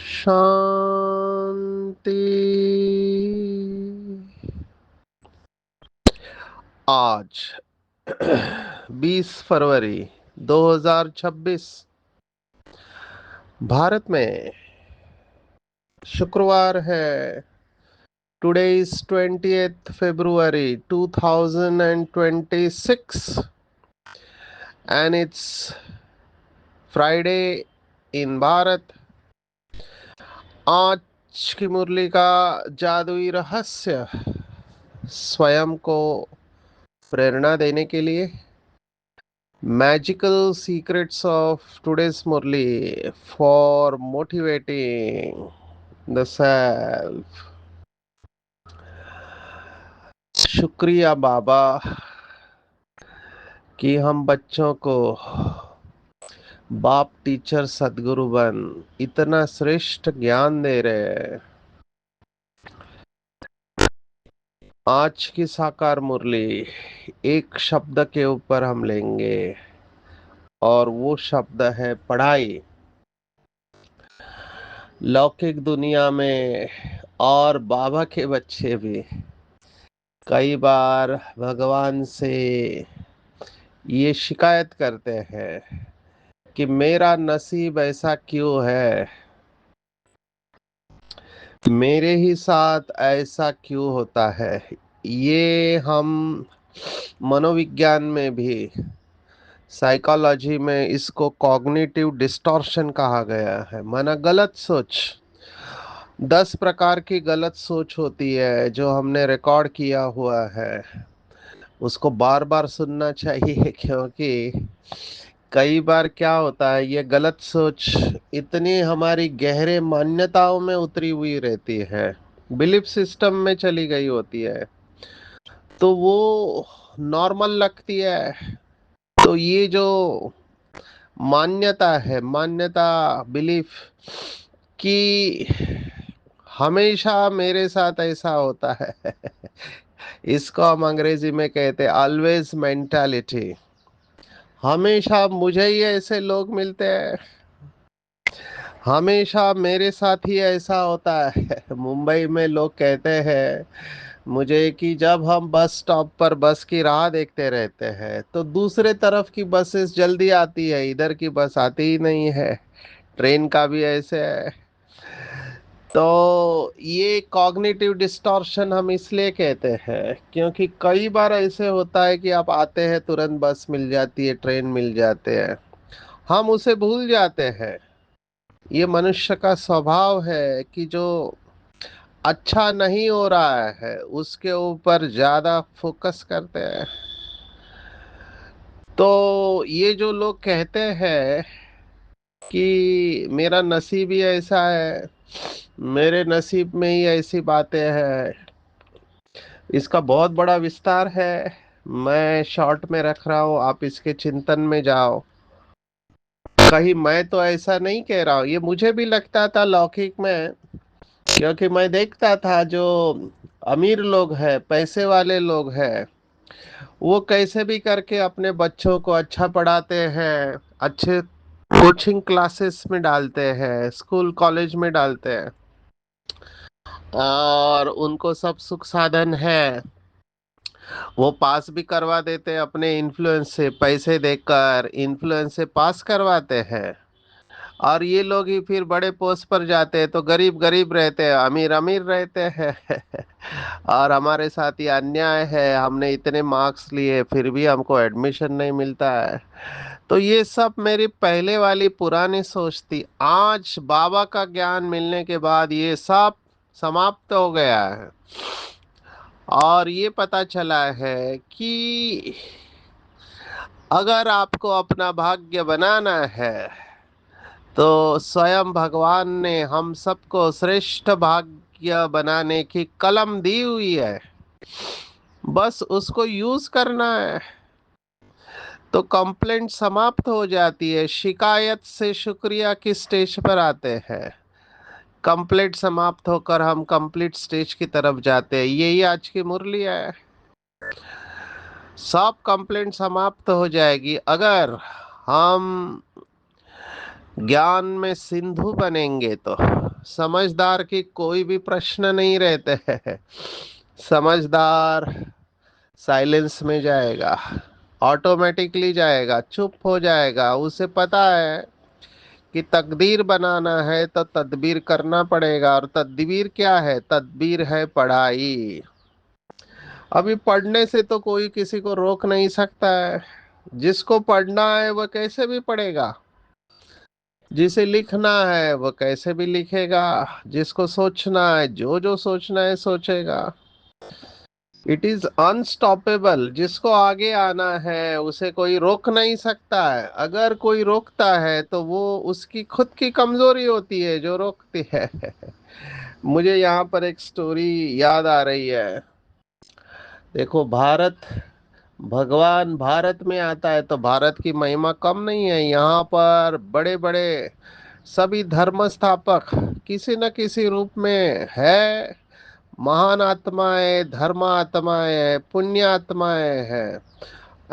शांति। आज 20 फरवरी 2026 भारत में शुक्रवार है। Today is 20th February 2026 and it's Friday in Bharat. आज की मुरली का जादुई रहस्य स्वयं को प्रेरणा देने के लिए magical secrets of today's Murli for motivating the self. शुक्रिया बाबा कि हम बच्चों को बाप टीचर सदगुरु बन इतना श्रेष्ठ ज्ञान दे रहे हैं। आज की साकार मुरली एक शब्द के ऊपर हम लेंगे और वो शब्द है पढ़ाई। लौकिक दुनिया में और बाबा के बच्चे भी कई बार भगवान से ये शिकायत करते हैं कि मेरा नसीब ऐसा क्यों है, मेरे ही साथ ऐसा क्यों होता है। ये हम मनोविज्ञान में भी, साइकोलॉजी में इसको कॉग्निटिव डिस्टॉर्शन कहा गया है। माना गलत सोच। 10 प्रकार की गलत सोच होती है जो हमने रिकॉर्ड किया हुआ है, उसको बार बार सुनना चाहिए क्योंकि कई बार क्या होता है, ये गलत सोच इतनी हमारी गहरे मान्यताओं में उतरी हुई रहती है, बिलीफ सिस्टम में चली गई होती है, तो वो नॉर्मल लगती है। तो ये जो मान्यता है, मान्यता, बिलीफ कि हमेशा मेरे साथ ऐसा होता है इसको हम अंग्रेजी में कहते हैं ऑलवेज मेंटालिटी। हमेशा मुझे ही ऐसे लोग मिलते हैं, हमेशा मेरे साथ ही ऐसा होता है मुंबई में लोग कहते हैं मुझे कि जब हम बस स्टॉप पर बस की राह देखते रहते हैं तो दूसरे तरफ की बसेस जल्दी आती है, इधर की बस आती ही नहीं है। ट्रेन का भी ऐसे है। तो ये कॉग्निटिव डिस्टॉर्शन हम इसलिए कहते हैं क्योंकि कई बार ऐसे होता है कि आप आते हैं, तुरंत बस मिल जाती है, ट्रेन मिल जाते हैं, हम उसे भूल जाते हैं। ये मनुष्य का स्वभाव है कि जो अच्छा नहीं हो रहा है उसके ऊपर ज्यादा फोकस करते हैं। तो ये जो लोग कहते हैं कि मेरा नसीब ही ऐसा है, मेरे नसीब में ही ऐसी बातें हैं, इसका बहुत बड़ा विस्तार है। मैं शॉर्ट में रख रहा हूँ, आप इसके चिंतन में जाओ। कहीं मैं तो ऐसा नहीं कह रहा हूँ, ये मुझे भी लगता था लौकिक में, क्योंकि मैं देखता था जो अमीर लोग हैं, पैसे वाले लोग हैं, वो कैसे भी करके अपने बच्चों को अच्छा पढ़ाते हैं, अच्छे कोचिंग क्लासेस में डालते हैं, स्कूल कॉलेज में डालते हैं, और उनको सब सुख साधन है। वो पास भी करवा देते हैं, अपने इन्फ्लुएंस से पैसे देकर इन्फ्लुएंस से पास करवाते हैं। और ये लोग ही फिर बड़े पोस्ट पर जाते हैं तो गरीब गरीब रहते हैं, अमीर अमीर रहते हैं और हमारे साथ ये अन्याय है, हमने इतने मार्क्स लिए फिर भी हमको एडमिशन नहीं मिलता है। तो ये सब मेरी पहले वाली पुरानी सोच थी। आज बाबा का ज्ञान मिलने के बाद ये सब समाप्त हो गया है और ये पता चला है कि अगर आपको अपना भाग्य बनाना है तो स्वयं भगवान ने हम सबको श्रेष्ठ भाग्य बनाने की कलम दी हुई है। बस उसको यूज करना है तो कंप्लेंट समाप्त हो जाती है। शिकायत से शुक्रिया की स्टेज पर आते हैं। कंप्लेंट समाप्त होकर हम कंप्लीट स्टेज की तरफ जाते हैं। यही आज की मुरली है। सब कंप्लेंट समाप्त हो जाएगी अगर हम ज्ञान में सिंधु बनेंगे तो। समझदार की कोई भी प्रश्न नहीं रहते हैं। समझदार साइलेंस में जाएगा, ऑटोमेटिकली जाएगा, चुप हो जाएगा। उसे पता है कि तकदीर बनाना है तो तदबीर करना पड़ेगा। और तदबीर क्या है? तदबीर है पढ़ाई। अभी पढ़ने से तो कोई किसी को रोक नहीं सकता है। जिसको पढ़ना है वह कैसे भी पढ़ेगा, जिसे लिखना है वो कैसे भी लिखेगा, जिसको सोचना है जो जो सोचना है सोचेगा। It is unstoppable. जिसको आगे आना है उसे कोई रोक नहीं सकता है। अगर कोई रोकता है तो वो उसकी खुद की कमजोरी होती है जो रोकती है। मुझे यहाँ पर एक स्टोरी याद आ रही है। देखो, भारत, भगवान भारत में आता है तो भारत की महिमा कम नहीं है। यहाँ पर बड़े बड़े सभी धर्म स्थापक किसी न किसी रूप में है। महान आत्माएं, धर्म आत्माएं, पुण्य आत्माएं हैं,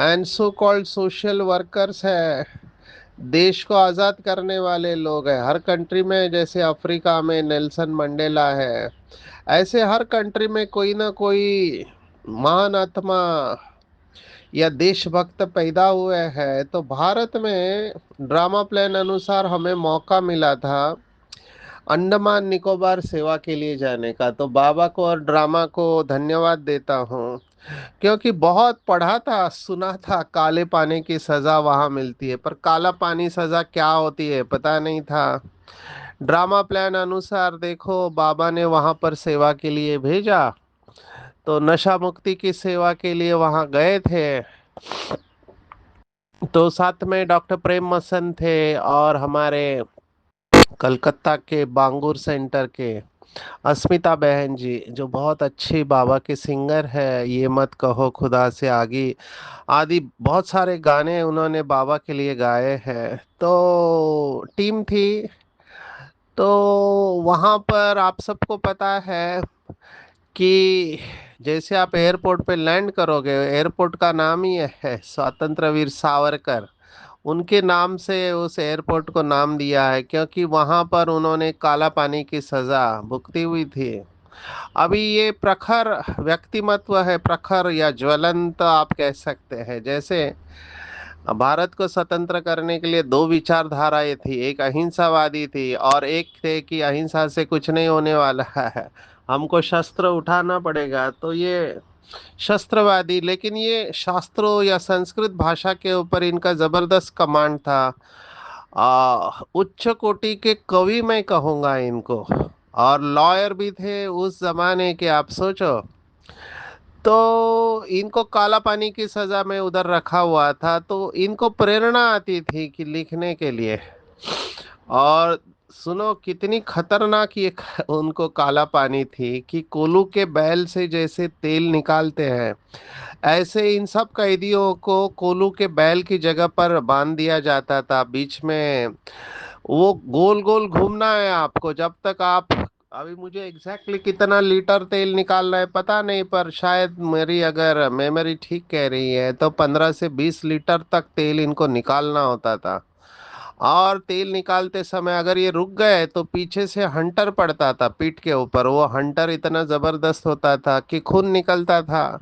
and so called social workers है। देश को आज़ाद करने वाले लोग हैं हर कंट्री में। जैसे अफ्रीका में नेल्सन मंडेला है, ऐसे हर कंट्री में कोई ना कोई महान आत्मा या देशभक्त पैदा हुए हैं। तो भारत में ड्रामा प्लान अनुसार हमें मौका मिला था अंडमान निकोबार सेवा के लिए जाने का। तो बाबा को और ड्रामा को धन्यवाद देता हूँ, क्योंकि बहुत पढ़ा था, सुना था काले पानी की सजा वहाँ मिलती है, पर काला पानी सजा क्या होती है पता नहीं था। ड्रामा प्लान अनुसार देखो, बाबा ने वहाँ पर सेवा के लिए भेजा तो नशा मुक्ति की सेवा के लिए वहाँ गए थे। तो साथ में डॉक्टर प्रेम मसन थे और हमारे कलकत्ता के बांगुर सेंटर के अस्मिता बहन जी, जो बहुत अच्छी बाबा की सिंगर है। ये मत कहो खुदा से आगे आदि बहुत सारे गाने उन्होंने बाबा के लिए गाए हैं। तो टीम थी। तो वहाँ पर आप सबको पता है कि जैसे आप एयरपोर्ट पे लैंड करोगे, एयरपोर्ट का नाम ही है स्वतंत्र वीर सावरकर। उनके नाम से उस एयरपोर्ट को नाम दिया है, क्योंकि वहां पर उन्होंने काला पानी की सजा भुगती हुई थी। अभी ये प्रखर व्यक्तिमत्व है, प्रखर या ज्वलंत आप कह सकते हैं। जैसे भारत को स्वतंत्र करने के लिए दो विचारधाराएं थी, एक अहिंसावादी थी और एक थे कि अहिंसा से कुछ नहीं होने वाला है, हमको शस्त्र उठाना पड़ेगा। तो ये शस्त्रवादी, लेकिन ये शास्त्रों या संस्कृत भाषा के ऊपर इनका जबरदस्त कमांड था। उच्च कोटि के कवि मैं कहूँगा इनको। और लॉयर भी थे उस जमाने के, आप सोचो। तो इनको काला पानी की सजा में उधर रखा हुआ था, तो इनको प्रेरणा आती थी कि लिखने के लिए। और सुनो कितनी खतरनाक ये उनको काला पानी थी कि कोलू के बैल से जैसे तेल निकालते हैं, ऐसे इन सब कैदियों को कोलू के बैल की जगह पर बांध दिया जाता था। बीच में वो गोल गोल घूमना है आपको जब तक आप, अभी मुझे एग्जैक्टली कितना लीटर तेल निकालना है पता नहीं, पर शायद मेरी अगर मेमोरी ठीक कह रही है तो 15 से 20 लीटर तक तेल इनको निकालना होता था। और तेल निकालते समय अगर ये रुक गए तो पीछे से हंटर पड़ता था पीठ के ऊपर। वो हंटर इतना जबरदस्त होता था कि खून निकलता था।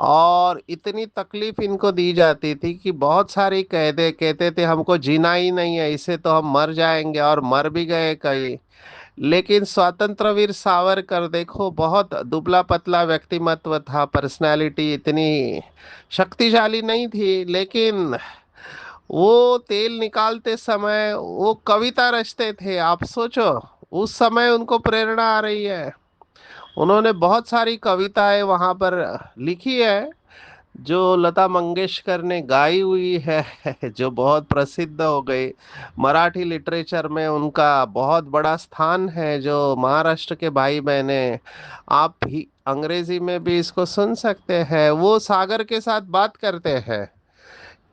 और इतनी तकलीफ इनको दी जाती थी कि बहुत सारी कैदे कहते थे हमको जीना ही नहीं है, इसे तो हम मर जाएंगे, और मर भी गए कई। लेकिन स्वतंत्र वीर सावरकर देखो, बहुत दुबला पतला व्यक्तिमत्व था, पर्सनालिटी इतनी शक्तिशाली नहीं थी, लेकिन वो तेल निकालते समय वो कविता रचते थे। आप सोचो, उस समय उनको प्रेरणा आ रही है। उन्होंने बहुत सारी कविताएं वहां पर लिखी है। जो लता मंगेशकर ने गाई हुई है, जो बहुत प्रसिद्ध हो गई। मराठी लिटरेचर में उनका बहुत बड़ा स्थान है, जो महाराष्ट्र के भाई बहने, आप ही अंग्रेजी में भी इसको सुन सकते हैं। वो सागर के साथ बात करते हैं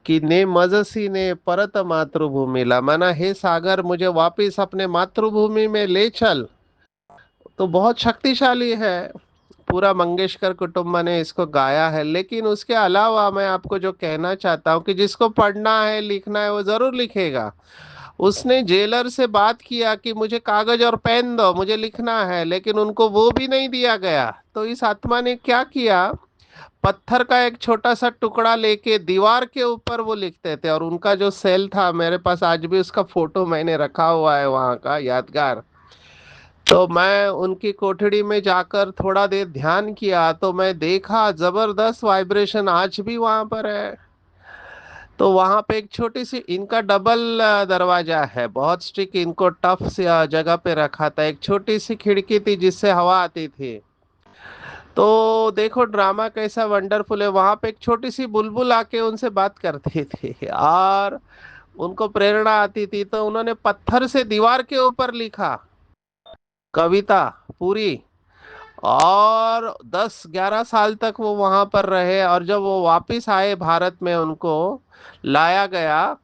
कि ने मजसी ने परत मातृभूमीला, माना हे सागर मुझे वापिस अपने मातृभूमि में ले चल। तो बहुत शक्तिशाली है। पूरा मंगेशकर कुटुंब ने इसको गाया है। लेकिन उसके अलावा मैं आपको जो कहना चाहता हूँ कि जिसको पढ़ना है लिखना है वो जरूर लिखेगा। उसने जेलर से बात किया कि मुझे कागज और पेन दो, मुझे लिखना है, लेकिन उनको वो भी नहीं दिया गया। तो इस आत्मा ने क्या किया, पत्थर का एक छोटा सा टुकड़ा लेके दीवार के ऊपर वो लिखते थे। और उनका जो सेल था, मेरे पास आज भी उसका फोटो मैंने रखा हुआ है वहाँ का यादगार। तो मैं उनकी कोठड़ी में जाकर थोड़ा देर ध्यान किया तो मैं देखा जबरदस्त वाइब्रेशन आज भी वहां पर है। तो वहां पे एक छोटी सी इनका डबल दरवाजा है, बहुत स्ट्रिक्ट, इनको टफ सी जगह पे रखा था। एक छोटी सी खिड़की थी जिससे हवा आती थी। तो देखो ड्रामा कैसा वंडरफुल है। वहां पे एक छोटी सी बुलबुल आके उनसे बात करती थी और उनको प्रेरणा आती थी, तो उन्होंने पत्थर से दीवार के ऊपर लिखा कविता पूरी। और 10-11 साल तक वो वहां पर रहे। और जब वो वापिस आए भारत में, उनको लाया गया,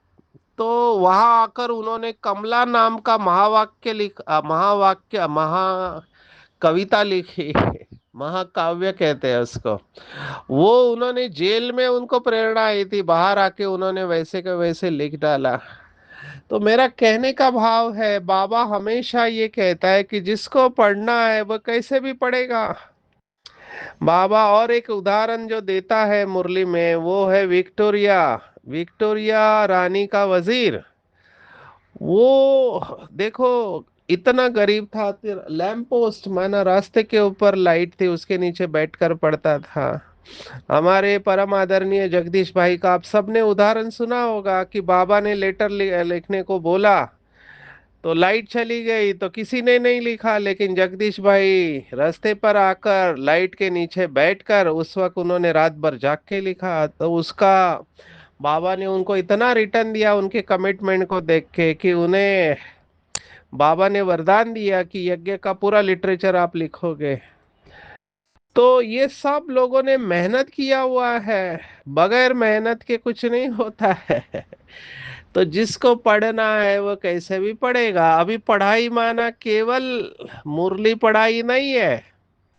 तो वहां आकर उन्होंने कमला नाम का महावाक्य महावाक्य महा कविता लिखी। महाकाव्य कहते हैं उसको। वो उन्होंने जेल में, उनको प्रेरणा आई थी, बाहर आके उन्होंने वैसे के वैसे लिख डाला। तो मेरा कहने का भाव है, बाबा हमेशा ये कहता है कि जिसको पढ़ना है वो कैसे भी पढ़ेगा। बाबा और एक उदाहरण जो देता है मुरली में, वो है विक्टोरिया। विक्टोरिया रानी का वजीर, वो देखो इतना गरीब था, लैंप पोस्ट माना रास्ते के ऊपर लाइट थी, उसके नीचे बैठकर पढ़ता था। हमारे परम आदरणीय जगदीश भाई का आप सबने उदाहरण सुना होगा कि बाबा ने लेटर लिखने को बोला, तो लाइट चली गई तो किसी ने नहीं लिखा, लेकिन जगदीश भाई रास्ते पर आकर लाइट के नीचे बैठकर उस वक्त उन्होंने रात भर जाग के लिखा। तो उसका बाबा ने उनको इतना रिटर्न दिया उनके कमिटमेंट को देख के, कि उन्हें बाबा ने वरदान दिया कि यज्ञ का पूरा लिटरेचर आप लिखोगे। तो ये सब लोगों ने मेहनत किया हुआ है। बगैर मेहनत के कुछ नहीं होता है। तो जिसको पढ़ना है वो कैसे भी पढ़ेगा। अभी पढ़ाई माना केवल मुरली पढ़ाई नहीं है,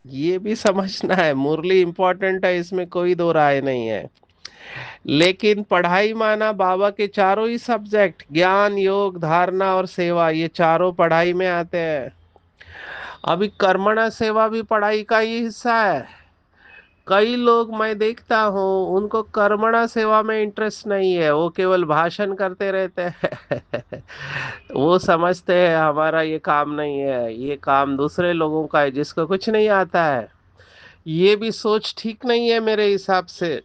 ये भी समझना है। मुरली इंपॉर्टेंट है, इसमें कोई दो राय नहीं है। लेकिन पढ़ाई माना बाबा के चारों ही सब्जेक्ट, ज्ञान योग धारणा और सेवा, ये चारों पढ़ाई में आते हैं। अभी कर्मणा सेवा भी पढ़ाई का ही हिस्सा है। कई लोग मैं देखता हूँ उनको कर्मणा सेवा में इंटरेस्ट नहीं है, वो केवल भाषण करते रहते हैं। वो समझते हैं हमारा ये काम नहीं है, ये काम दूसरे लोगों का है जिसको कुछ नहीं आता है। ये भी सोच ठीक नहीं है मेरे हिसाब से।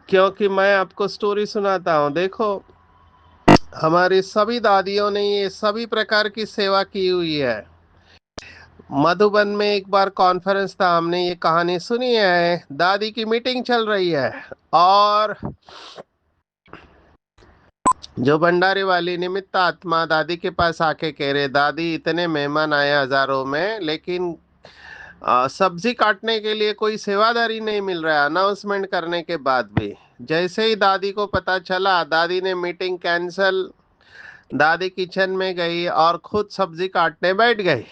क्योंकि मैं आपको स्टोरी सुनाता हूँ, देखो हमारी सभी दादियों ने ये सभी प्रकार की सेवा की हुई है। मधुबन में एक बार कॉन्फ्रेंस था, हमने ये कहानी सुनी है। दादी की मीटिंग चल रही है और जो भंडारी वाली निमित्त आत्मा दादी के पास आके कह रहे, दादी इतने मेहमान आए हजारों में, लेकिन सब्जी काटने के लिए कोई सेवादारी नहीं मिल रहा है, अनाउंसमेंट करने के बाद भी। जैसे ही दादी को पता चला, दादी ने मीटिंग कैंसिल, दादी किचन में गई और खुद सब्जी काटने बैठ गई।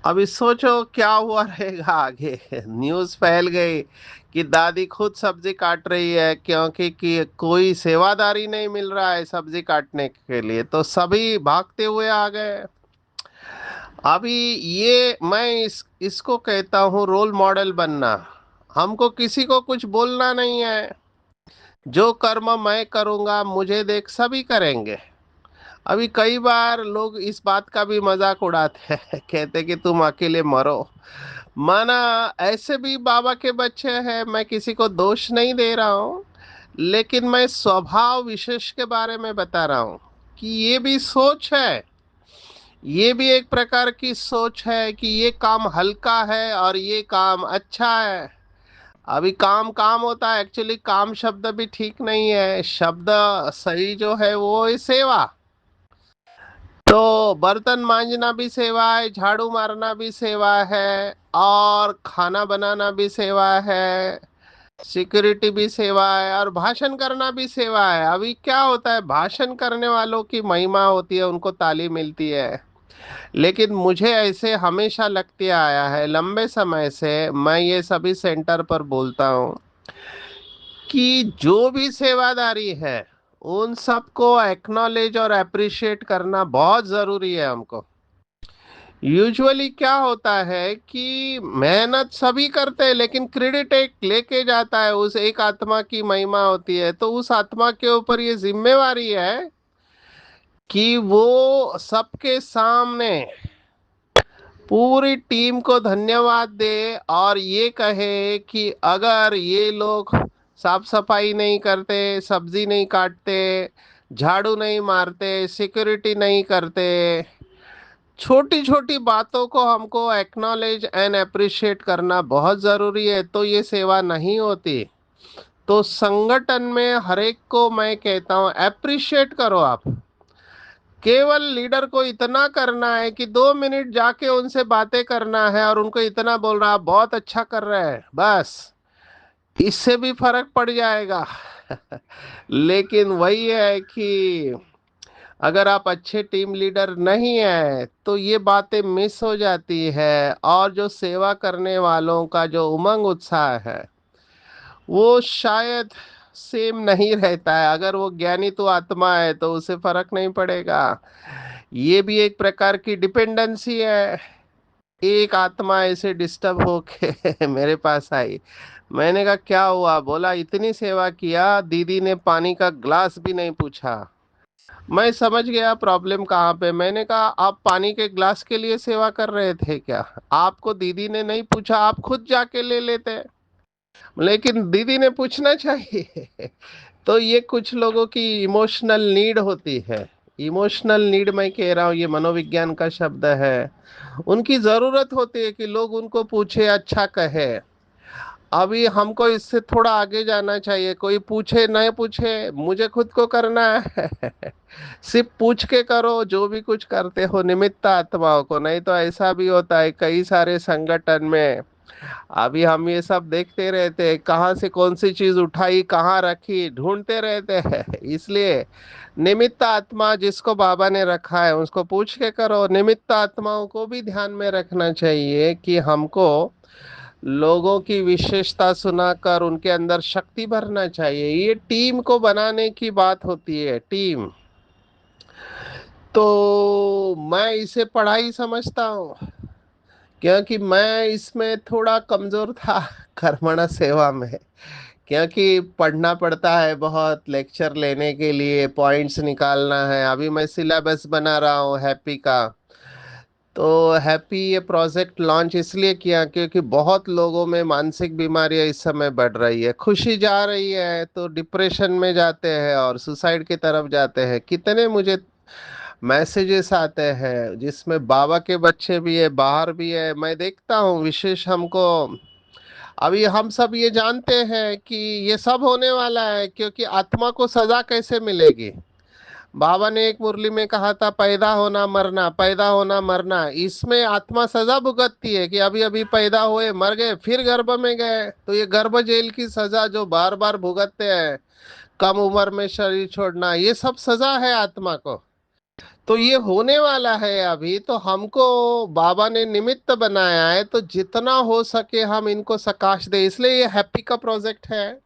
अभी सोचो क्या हुआ रहेगा आगे। न्यूज़ फैल गई कि दादी खुद सब्जी काट रही है, क्योंकि कि कोई सेवादारी नहीं मिल रहा है सब्जी काटने के लिए, तो सभी भागते हुए आ गए। अभी ये मैं इसको कहता हूँ रोल मॉडल बनना। हमको किसी को कुछ बोलना नहीं है। जो कर्म मैं करूँगा मुझे देख सभी करेंगे। अभी कई बार लोग इस बात का भी मजाक उड़ाते हैं, कहते कि तुम अकेले मरो। माना ऐसे भी बाबा के बच्चे हैं, मैं किसी को दोष नहीं दे रहा हूँ, लेकिन मैं स्वभाव विशेष के बारे में बता रहा हूँ कि ये भी सोच है। ये भी एक प्रकार की सोच है कि ये काम हल्का है और ये काम अच्छा है। अभी काम काम होता है, एक्चुअली काम शब्द भी ठीक नहीं है, शब्द सही जो है वो है सेवा। तो बर्तन मांजना भी सेवा है, झाड़ू मारना भी सेवा है, और खाना बनाना भी सेवा है, सिक्योरिटी भी सेवा है, और भाषण करना भी सेवा है। अभी क्या होता है, भाषण करने वालों की महिमा होती है, उनको ताली मिलती है। लेकिन मुझे ऐसे हमेशा लगते आया है, लंबे समय से मैं ये सभी सेंटर पर बोलता हूँ कि जो भी सेवादारी है उन सबको एक्नॉलेज और अप्रिशिएट करना बहुत जरूरी है हमको। यूजुअली क्या होता है कि मेहनत सभी करते हैं, लेकिन क्रेडिट एक लेके जाता है, उस एक आत्मा की महिमा होती है, तो उस आत्मा के ऊपर ये जिम्मेवारी है कि वो सबके सामने पूरी टीम को धन्यवाद दे और ये कहे कि अगर ये लोग साफ सफाई नहीं करते, सब्जी नहीं काटते, झाड़ू नहीं मारते, सिक्योरिटी नहीं करते, छोटी छोटी बातों को हमको एक्नॉलेज एंड अप्रिशिएट करना बहुत जरूरी है, तो ये सेवा नहीं होती। तो संगठन में हर एक को मैं कहता हूँ अप्रिशिएट करो आप। केवल लीडर को इतना करना है कि 2 मिनट जाके उनसे बातें करना है और उनको इतना बोल रहा, आप बहुत अच्छा कर रहे हैं, बस। इससे भी फर्क पड़ जाएगा। लेकिन वही है कि अगर आप अच्छे टीम लीडर नहीं है तो ये बातें मिस हो जाती है, और जो सेवा करने वालों का जो उमंग उत्साह है वो शायद सेम नहीं रहता है। अगर वो ज्ञानी तो आत्मा है तो उसे फर्क नहीं पड़ेगा। ये भी एक प्रकार की डिपेंडेंसी है। एक आत्मा ऐसे डिस्टर्ब होके मेरे पास आई। मैंने कहा क्या हुआ, बोला इतनी सेवा किया, दीदी ने पानी का ग्लास भी नहीं पूछा। मैं समझ गया प्रॉब्लम कहाँ पे। मैंने कहा आप पानी के ग्लास के लिए सेवा कर रहे थे क्या? आपको दीदी ने नहीं पूछा, आप खुद जाके ले लेते, लेकिन दीदी ने पूछना चाहिए। तो ये कुछ लोगों की इमोशनल नीड होती है। इमोशनल नीड मैं कह रहा हूँ, ये मनोविज्ञान का शब्द है। उनकी जरूरत होती है कि लोग उनको पूछे, अच्छा कहे। अभी हमको इससे थोड़ा आगे जाना चाहिए, कोई पूछे नहीं पूछे मुझे खुद को करना है। सिर्फ पूछ के करो, जो भी कुछ करते हो निमित्त आत्माओं को। नहीं तो ऐसा भी होता है कई सारे संगठन में, अभी हम ये सब देखते रहते हैं, कहाँ से कौन सी चीज उठाई कहाँ रखी ढूंढते रहते हैं। इसलिए निमित्त आत्मा जिसको बाबा ने रखा है उसको पूछ के करो। निमित्त आत्माओं को भी ध्यान में रखना चाहिए कि हमको लोगों की विशेषता सुनाकर उनके अंदर शक्ति भरना चाहिए। ये टीम को बनाने की बात होती है, टीम। तो मैं इसे पढ़ाई समझता हूँ, क्योंकि मैं इसमें थोड़ा कमजोर था कर्मणा सेवा में। क्योंकि पढ़ना पड़ता है बहुत, लेक्चर लेने के लिए पॉइंट्स निकालना है। अभी मैं सिलेबस बना रहा हूँ हैप्पी का। तो हैप्पी ये प्रोजेक्ट लॉन्च इसलिए किया क्योंकि बहुत लोगों में मानसिक बीमारियां इस समय बढ़ रही है। खुशी जा रही है तो डिप्रेशन में जाते हैं और सुसाइड की तरफ जाते हैं। कितने मुझे मैसेजेस आते हैं जिसमें बाबा के बच्चे भी है, बाहर भी है, मैं देखता हूँ। विशेष हमको अभी हम सब ये जानते हैं कि ये सब होने वाला है, क्योंकि आत्मा को सजा कैसे मिलेगी। बाबा ने एक मुरली में कहा था, पैदा होना मरना, पैदा होना मरना। इसमें आत्मा सजा भुगतती है कि अभी अभी पैदा हुए, मर गए, फिर गर्भ में गए। तो ये गर्भ जेल की सजा जो बार बार भुगतते हैं, कम उम्र में शरीर छोड़ना, ये सब सजा है आत्मा को। तो ये होने वाला है अभी। तो हमको बाबा ने निमित्त बनाया है, तो जितना हो सके हम इनको सकाश दे, इसलिए ये हैप्पी का प्रोजेक्ट है।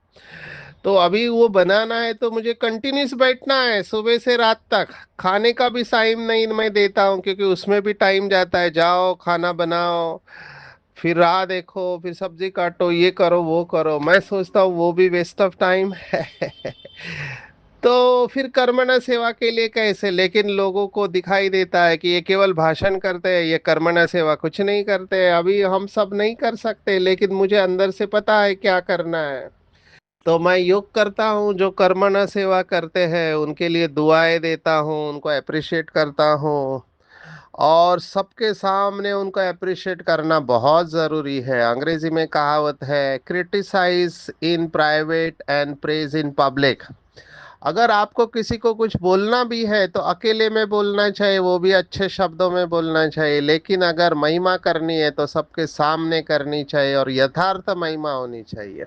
तो अभी वो बनाना है तो मुझे कंटिन्यूस बैठना है सुबह से रात तक। खाने का भी टाइम नहीं मैं देता हूँ, क्योंकि उसमें भी टाइम जाता है। जाओ खाना बनाओ, फिर राह देखो, फिर सब्जी काटो, ये करो वो करो। मैं सोचता हूँ वो भी वेस्ट ऑफ टाइम है। तो फिर कर्मणा सेवा के लिए कैसे? लेकिन लोगों को दिखाई देता है कि ये केवल भाषण करते हैं, ये कर्मणा सेवा कुछ नहीं करते। अभी हम सब नहीं कर सकते, लेकिन मुझे अंदर से पता है क्या करना है। तो मैं योग करता हूँ, जो कर्मणा सेवा करते हैं उनके लिए दुआएं देता हूँ, उनको अप्रिशिएट करता हूँ। और सबके सामने उनको अप्रिशिएट करना बहुत ज़रूरी है। अंग्रेजी में कहावत है, criticise in private and praise in public. अगर आपको किसी को कुछ बोलना भी है तो अकेले में बोलना चाहिए, वो भी अच्छे शब्दों में बोलना चाहिए, लेकिन अगर महिमा करनी है तो सबके सामने करनी चाहिए और यथार्थ महिमा होनी चाहिए।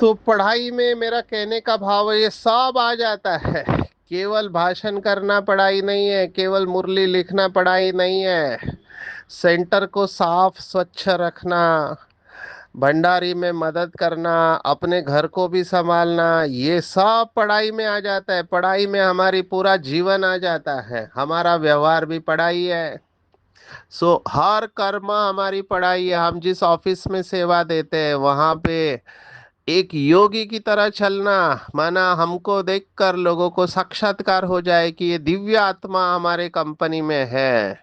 तो पढ़ाई में मेरा कहने का भाव है, ये सब आ जाता है। केवल भाषण करना पढ़ाई नहीं है, केवल मुरली लिखना पढ़ाई नहीं है। सेंटर को साफ स्वच्छ रखना, भंडारी में मदद करना, अपने घर को भी संभालना, ये सब पढ़ाई में आ जाता है। पढ़ाई में हमारी पूरा जीवन आ जाता है, हमारा व्यवहार भी पढ़ाई है। सो हर कर्म हमारी पढ़ाई है। हम जिस ऑफिस में सेवा देते हैं वहां पे एक योगी की तरह चलना, माना हमको देखकर लोगों को साक्षात्कार हो जाए कि ये दिव्य आत्मा हमारे कंपनी में है,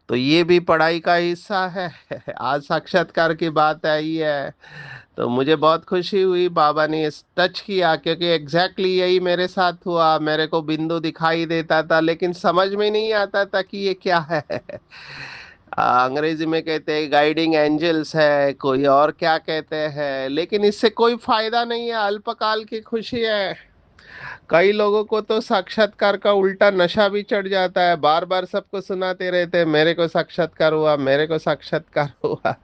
तो ये भी पढ़ाई का हिस्सा है। आज साक्षात्कार की बात आई है तो मुझे बहुत खुशी हुई, बाबा ने इस टच किया, क्योंकि एग्जैक्टली यही मेरे साथ हुआ। मेरे को बिंदु दिखाई देता था लेकिन समझ में नहीं आता था कि ये क्या है। अंग्रेजी में कहते हैं गाइडिंग एंजल्स है, कोई और क्या कहते हैं, लेकिन इससे कोई फायदा नहीं है, अल्पकाल की खुशी है। कई लोगों को तो साक्षात्कार का उल्टा नशा भी चढ़ जाता है, बार बार सबको सुनाते रहते हैं, मेरे को साक्षात्कार हुआ, मेरे को साक्षात्कार हुआ।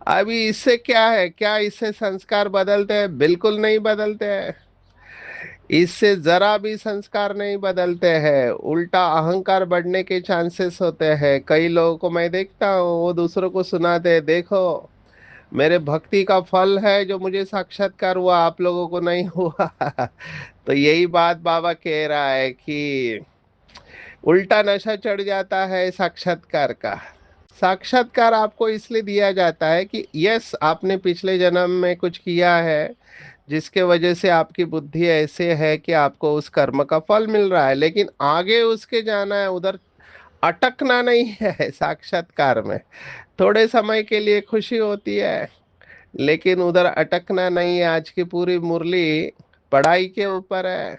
अभी इससे क्या है, क्या इससे संस्कार बदलते हैं? बिल्कुल नहीं बदलते हैं। इससे जरा भी संस्कार नहीं बदलते हैं, उल्टा अहंकार बढ़ने के चांसेस होते हैं। कई लोगों को मैं देखता हूँ, वो दूसरों को सुनाते हैं, देखो मेरे भक्ति का फल है जो मुझे साक्षात्कार हुआ, आप लोगों को नहीं हुआ। तो यही बात बाबा कह रहा है कि उल्टा नशा चढ़ जाता है साक्षात्कार का। साक्षात्कार आपको इसलिए दिया जाता है कि यस, आपने पिछले जन्म में कुछ किया है जिसके वजह से आपकी बुद्धि ऐसे है कि आपको उस कर्म का फल मिल रहा है, लेकिन आगे उसके जाना है, उधर अटकना नहीं है। साक्षात्कार में थोड़े समय के लिए खुशी होती है लेकिन उधर अटकना नहीं है। आज की पूरी मुरली पढ़ाई के ऊपर है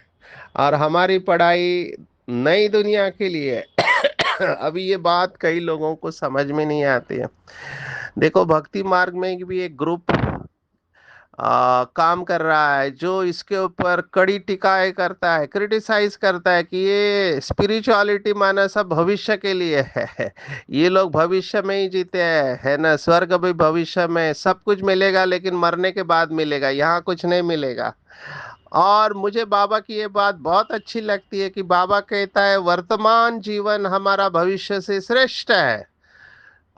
और हमारी पढ़ाई नई दुनिया के लिए है। अभी ये बात कई लोगों को समझ में नहीं आती है। देखो, भक्ति मार्ग में भी एक ग्रुप काम कर रहा है जो इसके ऊपर कड़ी टिकाएं करता है, क्रिटिसाइज करता है कि ये स्पिरिचुअलिटी माना सब भविष्य के लिए है। ये लोग भविष्य में ही जीते हैं, है ना, स्वर्ग भी भविष्य में, सब कुछ मिलेगा लेकिन मरने के बाद मिलेगा, यहाँ कुछ नहीं मिलेगा। और मुझे बाबा की ये बात बहुत अच्छी लगती है कि बाबा कहता है वर्तमान जीवन हमारा भविष्य से श्रेष्ठ है।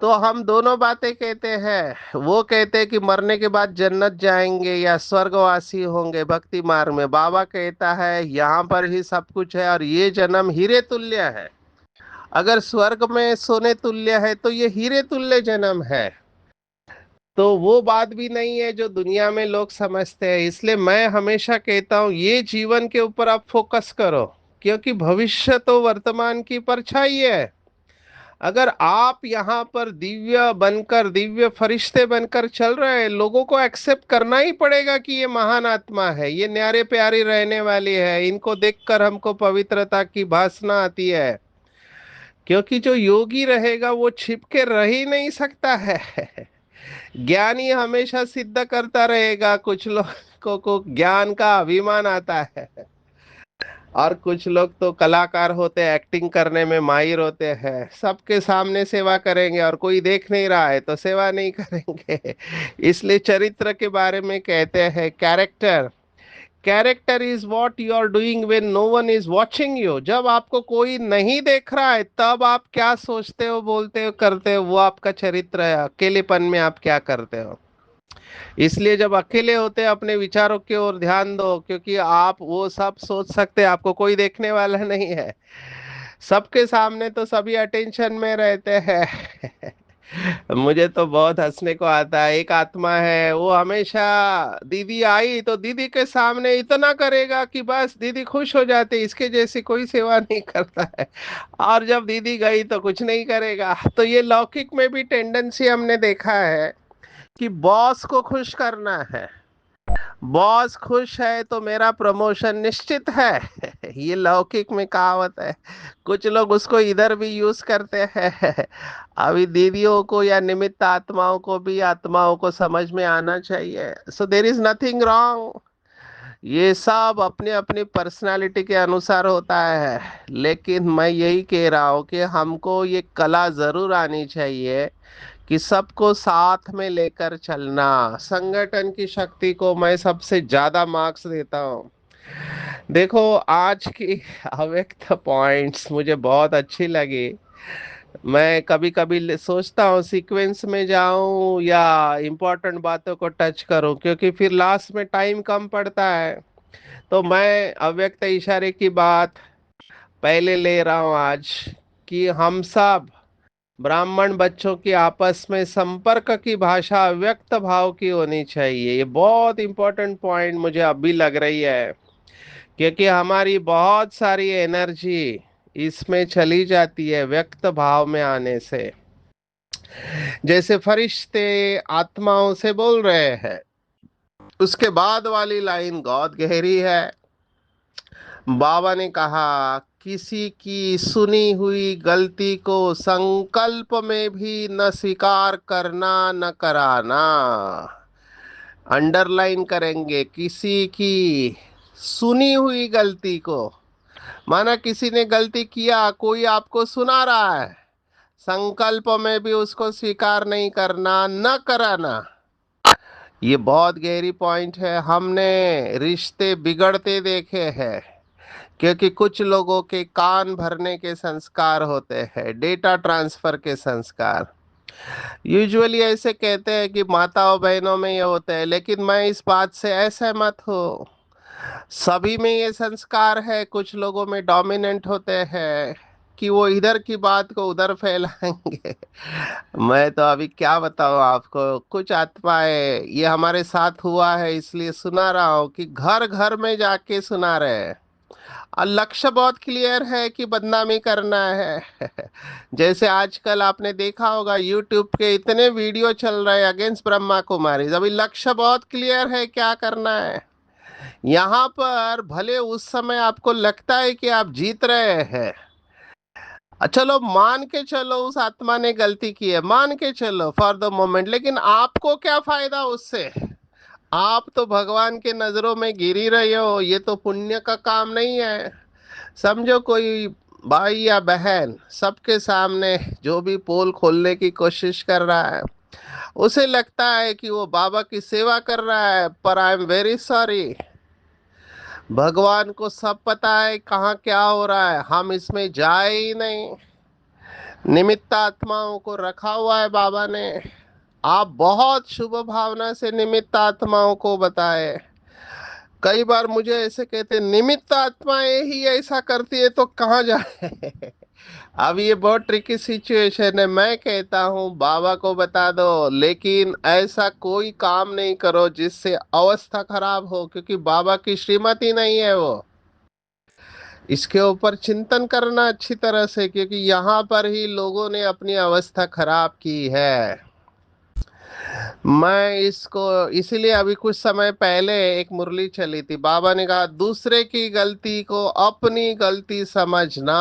तो हम दोनों बातें कहते हैं। वो कहते हैं कि मरने के बाद जन्नत जाएंगे या स्वर्गवासी होंगे भक्ति मार्ग में। बाबा कहता है यहाँ पर ही सब कुछ है और ये जन्म हीरे तुल्य है। अगर स्वर्ग में सोने तुल्य है तो ये हीरे तुल्य जन्म है। तो वो बात भी नहीं है जो दुनिया में लोग समझते हैं। इसलिए मैं हमेशा कहता हूँ ये जीवन के ऊपर आप फोकस करो, क्योंकि भविष्य तो वर्तमान की परछाई है। अगर आप यहाँ पर दिव्य बनकर, दिव्य फरिश्ते बनकर चल रहे हैं, लोगों को एक्सेप्ट करना ही पड़ेगा कि ये महान आत्मा है, ये न्यारे प्यारी रहने वाली है, इनको देखकर हमको पवित्रता की भासना आती है। क्योंकि जो योगी रहेगा वो छिप के रह ही नहीं सकता है। ज्ञानी हमेशा सिद्ध करता रहेगा। कुछ लोगों को ज्ञान का अभिमान आता है और कुछ लोग तो कलाकार होते हैं, एक्टिंग करने में माहिर होते हैं, सबके सामने सेवा करेंगे और कोई देख नहीं रहा है तो सेवा नहीं करेंगे। इसलिए चरित्र के बारे में कहते हैं character, character is what you are doing when no one is watching you. जब आपको कोई नहीं देख रहा है तब आप क्या सोचते हो, बोलते हो, करते हो, वो आपका चरित्र है। अकेलेपन में आप क्या करते हो। इसलिए जब अकेले होते हैं अपने विचारों की ओर ध्यान दो, क्योंकि आप वो सब सोच सकते हैं, आपको कोई देखने वाला नहीं है। सबके सामने तो सभी अटेंशन में रहते हैं। मुझे तो बहुत हंसने को आता है। एक आत्मा है, वो हमेशा दीदी आई तो दीदी के सामने इतना करेगा कि बस दीदी खुश हो जाती, इसके जैसी कोई सेवा नहीं करता है। और जब दीदी गई तो कुछ नहीं करेगा। तो ये लौकिक में भी टेंडेंसी हमने देखा है कि बॉस को खुश करना है, बॉस खुश है तो मेरा प्रमोशन निश्चित है। ये लौकिक में कहावत है। कुछ लोग उसको इधर भी यूज करते हैं। अभी दीदियों को या निमित्त आत्माओं को भी आत्माओं को समझ में आना चाहिए, सो देर इज नथिंग रॉन्ग। ये सब अपनी अपनी पर्सनालिटी के अनुसार होता है। लेकिन मैं यही कह रहा हूँ कि हमको ये कला जरूर आनी चाहिए कि सबको साथ में लेकर चलना। संगठन की शक्ति को मैं सबसे ज्यादा मार्क्स देता हूँ। देखो, आज की अव्यक्त पॉइंट्स मुझे बहुत अच्छी लगी। मैं कभी कभी सोचता हूँ सीक्वेंस में जाऊं या इम्पोर्टेंट बातों को टच करूं, क्योंकि फिर लास्ट में टाइम कम पड़ता है। तो मैं अव्यक्त इशारे की बात पहले ले रहा हूं आज, कि हम सब ब्राह्मण बच्चों की आपस में संपर्क की भाषा व्यक्त भाव की होनी चाहिए। ये बहुत इंपॉर्टेंट पॉइंट मुझे अभी लग रही है, क्योंकि हमारी बहुत सारी एनर्जी इसमें चली जाती है व्यक्त भाव में आने से। जैसे फरिश्ते आत्माओं से बोल रहे हैं, उसके बाद वाली लाइन बहुत गहरी है। बाबा ने कहा, किसी की सुनी हुई गलती को संकल्प में भी न स्वीकार करना न कराना। अंडरलाइन करेंगे, किसी की सुनी हुई गलती को, माना किसी ने गलती किया, कोई आपको सुना रहा है, संकल्प में भी उसको स्वीकार नहीं करना न कराना। ये बहुत गहरी पॉइंट है। हमने रिश्ते बिगड़ते देखे हैं, क्योंकि कुछ लोगों के कान भरने के संस्कार होते हैं, डेटा ट्रांसफर के संस्कार। यूजुअली ऐसे कहते हैं कि माताओं बहनों में ये होते हैं, लेकिन मैं इस बात से असहमत हूँ। सभी में ये संस्कार है, कुछ लोगों में डोमिनेंट होते हैं कि वो इधर की बात को उधर फैलाएंगे। मैं तो अभी क्या बताऊं आपको, कुछ आत्माएं, ये हमारे साथ हुआ है इसलिए सुना रहा हूँ, कि घर घर में जाके सुना रहे हैं। और लक्ष्य बहुत क्लियर है कि बदनामी करना है। जैसे आजकल आपने देखा होगा यूट्यूब के इतने वीडियो चल रहे हैं अगेंस्ट ब्रह्मा कुमारी, अभी लक्ष्य बहुत क्लियर है क्या करना है। यहाँ पर भले उस समय आपको लगता है कि आप जीत रहे हैं, चलो मान के चलो उस आत्मा ने गलती की है, मान के चलो फॉर द मोमेंट, लेकिन आपको क्या फायदा उससे। आप तो भगवान के नजरों में गिर ही रहे हो, ये तो पुण्य का काम नहीं है। समझो कोई भाई या बहन सबके सामने जो भी पोल खोलने की कोशिश कर रहा है, उसे लगता है कि वो बाबा की सेवा कर रहा है, पर आई एम वेरी सॉरी, भगवान को सब पता है कहाँ क्या हो रहा है, हम इसमें जाए ही नहीं। निमित्त आत्माओं को रखा हुआ है बाबा ने। आप बहुत शुभ भावना से निमित्त आत्माओं को बताए। कई बार मुझे ऐसे कहते, निमित्त आत्माएं ही ऐसा करती है तो कहाँ जाए। अब ये बहुत ट्रिकी सिचुएशन है। मैं कहता हूँ बाबा को बता दो, लेकिन ऐसा कोई काम नहीं करो जिससे अवस्था खराब हो, क्योंकि बाबा की श्रीमती नहीं है वो। इसके ऊपर चिंतन करना अच्छी तरह से, क्योंकि यहाँ पर ही लोगों ने अपनी अवस्था खराब की है। मैं इसको इसीलिए अभी कुछ समय पहले एक मुरली चली थी, बाबा ने कहा दूसरे की गलती को अपनी गलती समझना।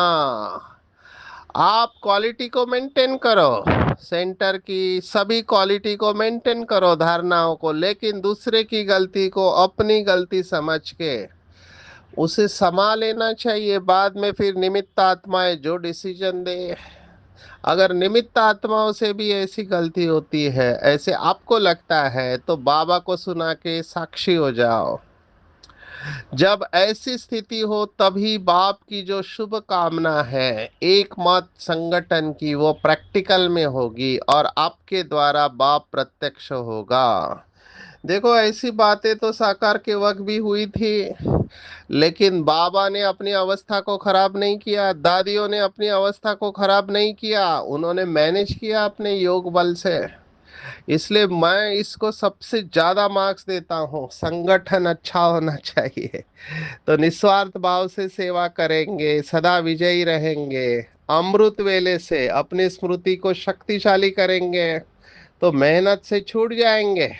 आप क्वालिटी को मेंटेन करो, सेंटर की सभी क्वालिटी को मेंटेन करो, धारणाओं को, लेकिन दूसरे की गलती को अपनी गलती समझ के उसे समा लेना चाहिए। बाद में फिर निमित्त आत्माएं जो डिसीजन दे। अगर निमित्त आत्माओं से भी ऐसी गलती होती है, ऐसे आपको लगता है, तो बाबा को सुना के साक्षी हो जाओ। जब ऐसी स्थिति हो तभी बाप की जो शुभ कामना है एक मत संगठन की, वो प्रैक्टिकल में होगी और आपके द्वारा बाप प्रत्यक्ष होगा। देखो, ऐसी बातें तो साकार के वक्त भी हुई थी, लेकिन बाबा ने अपनी अवस्था को खराब नहीं किया, दादियों ने अपनी अवस्था को खराब नहीं किया, उन्होंने मैनेज किया अपने योग बल से। इसलिए मैं इसको सबसे ज्यादा मार्क्स देता हूँ। संगठन अच्छा होना चाहिए, तो निस्वार्थ भाव से सेवा करेंगे, सदा विजयी रहेंगे, अमृत वेले से अपनी स्मृति को शक्तिशाली करेंगे, तो मेहनत से छूट जाएंगे।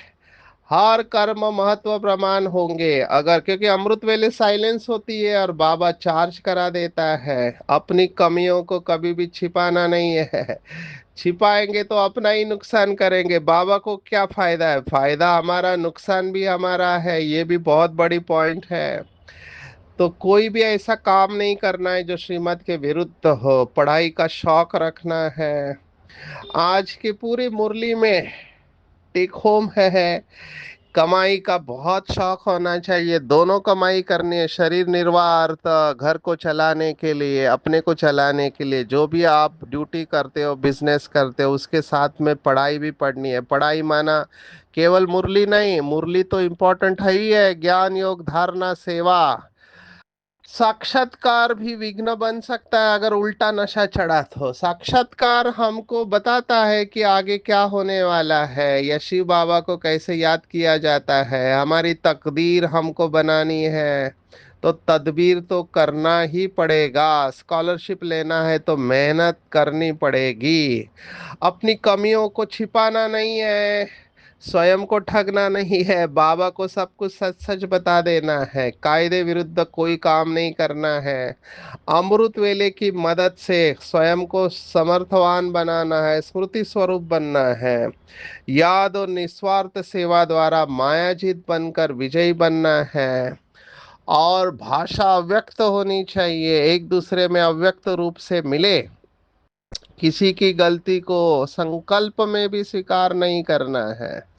हर कर्म महत्व प्रमाण होंगे अगर, क्योंकि अमृत वेले साइलेंस होती है और बाबा चार्ज करा देता है। अपनी कमियों को कभी भी छिपाना नहीं है। छिपाएंगे तो अपना ही नुकसान करेंगे। बाबा को क्या फायदा है? फायदा हमारा, नुकसान भी हमारा है। ये भी बहुत बड़ी पॉइंट है। तो कोई भी ऐसा काम नहीं करना है जो श्रीमत के विरुद्ध हो। पढ़ाई का शौक रखना है। आज की पूरी मुरली में टेक होम है, कमाई का बहुत शौक होना चाहिए। दोनों कमाई करनी है, शरीर निर्वाह अर्थ, घर को चलाने के लिए, अपने को चलाने के लिए। जो भी आप ड्यूटी करते हो, बिजनेस करते हो, उसके साथ में पढ़ाई भी पढ़नी है। पढ़ाई माना केवल मुरली नहीं, मुरली तो इम्पोर्टेंट है ही है, ज्ञान योग धारणा सेवा। साक्षात्कार भी विघ्न बन सकता है अगर उल्टा नशा चढ़ा तो। साक्षात्कार हमको बताता है कि आगे क्या होने वाला है, या शिव बाबा को कैसे याद किया जाता है। हमारी तकदीर हमको बनानी है, तो तदबीर तो करना ही पड़ेगा। स्कॉलरशिप लेना है तो मेहनत करनी पड़ेगी। अपनी कमियों को छिपाना नहीं है, स्वयं को ठगना नहीं है। बाबा को सब कुछ सच सच बता देना है। कायदे विरुद्ध कोई काम नहीं करना है। अमृत वेले की मदद से स्वयं को समर्थवान बनाना है, स्मृति स्वरूप बनना है। याद और निस्वार्थ सेवा द्वारा मायाजीत बनकर विजयी बनना है। और भाषा अव्यक्त होनी चाहिए, एक दूसरे में अव्यक्त रूप से मिले। किसी की गलती को संकल्प में भी स्वीकार नहीं करना है।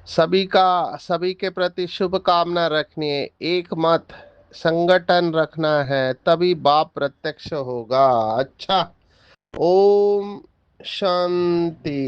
सभी का, सभी के प्रति शुभ कामना रखनी है। एक मत संगठन रखना है, तभी बाप प्रत्यक्ष होगा। अच्छा। ओम शांति।